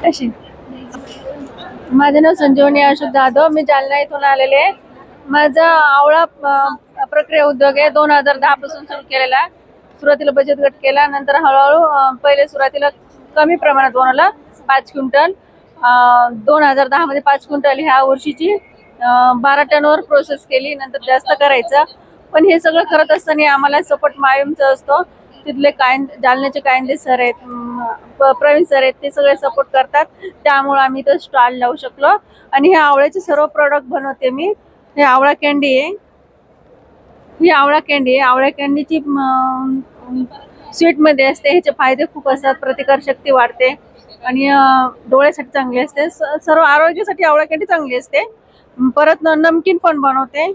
कशी? माझं नाव संजीवनी अशोक जाधव, मी जालना इथून आलेले आहे. माझा आवळा प्रक्रिया उद्योग आहे. 2010 पासून सुरू केलेला. सुरुवातीला बचत गट केला, नंतर हळूहळू पहिले सुरुवातीला कमी प्रमाणात बनवला 5 क्विंटल. 2010 मध्ये 5 क्विंटल ह्या वर्षीची 12 टनवर प्रोसेस केली. नंतर जास्त करायचं, पण हे सगळं करत असताना आम्हाला सपोर्ट मायमचा असतो. तिथले जालन्याचे कायंदे सर आहेत, प्रवीण सर आहेत, ते सगळे सपोर्ट करतात. त्यामुळे आम्ही इथं स्टॉल लावू शकलो. आणि हे आवळ्याचे सर्व प्रोडक्ट बनवते मी. हे आवळा कॅन्डी आहे. ही आवळा कॅन्डी आहे. आवळा कॅन्डीची स्वीटमध्ये असते. ह्याचे फायदे खूप असतात. प्रतिकार शक्ती वाढते आणि डोळ्यासाठी चांगली असते. सर्व आरोग्यासाठी आवळा कॅन्डी चांगली असते. परत नमकीन पण बनवते.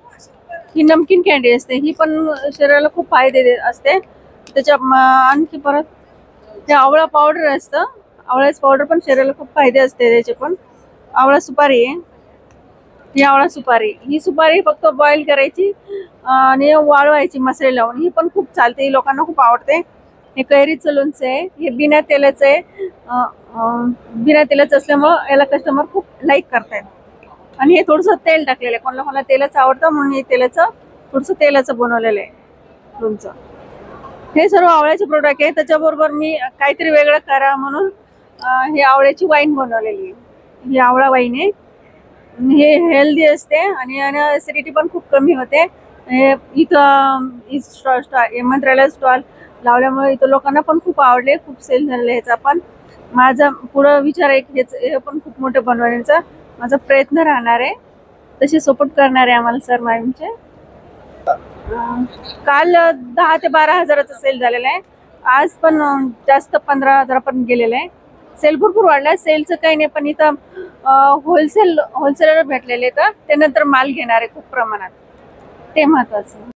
ही नमकीन कॅन्डी असते. ही पण शरीराला खूप फायदे असते. त्याच्या आणखी परत ते आवळा पावडर असतं. आवळ्याचं पावडर पण शरीराला खूप फायदे असते. त्याचे पण आवळा सुपारी आहे. ही आवळा सुपारी, ही सुपारी फक्त बॉईल करायची आणि वाळवायची मसाले लावून. ही पण खूप चालते, ही लोकांना खूप आवडते. हे कैरीचं लोणचं आहे. हे बिना तेलाचं आहे. बिना तेलाचं असल्यामुळं याला कस्टमर खूप लाईक करतात. आणि हे थोडंसं तेल टाकलेलं आहे. कोणाला तेलाचं आवडतं म्हणून हे थोडंसं तेलाचं बनवलेलं आहे लोणचं. हे सर्व आवळ्याचे प्रोडक्ट आहे. त्याच्याबरोबर मी काहीतरी वेगळं करा म्हणून हे आवळ्याची वाईन बनवलेली आहे. ही आवळा वाईन आहे. हे हेल्दी असते आणि ऍसिडिटी पण खूप कमी होते. इथं मंत्रालय स्टॉल लावल्यामुळे इथं लोकांना पण खूप आवडले, खूप सेल झालेला ह्याचा. पण माझा पुढं विचार आहे हे पण खूप मोठं बनवण्याचा माझा प्रयत्न राहणार आहे. तसे सपोर्ट करणार आहे आम्हाला सर मॅमचे. काल 10 ते 12 हजाराचा सेल झालेला आहे. आज पण जास्त 15 हजारापर्यंत गेलेला आहे. सेल भरपूर वाढला. सेलचं काही नाही, पण इथं होलसेलर भेटलेले तर ते नंतर माल घेणार आहे खूप प्रमाणात, ते महत्वाचं.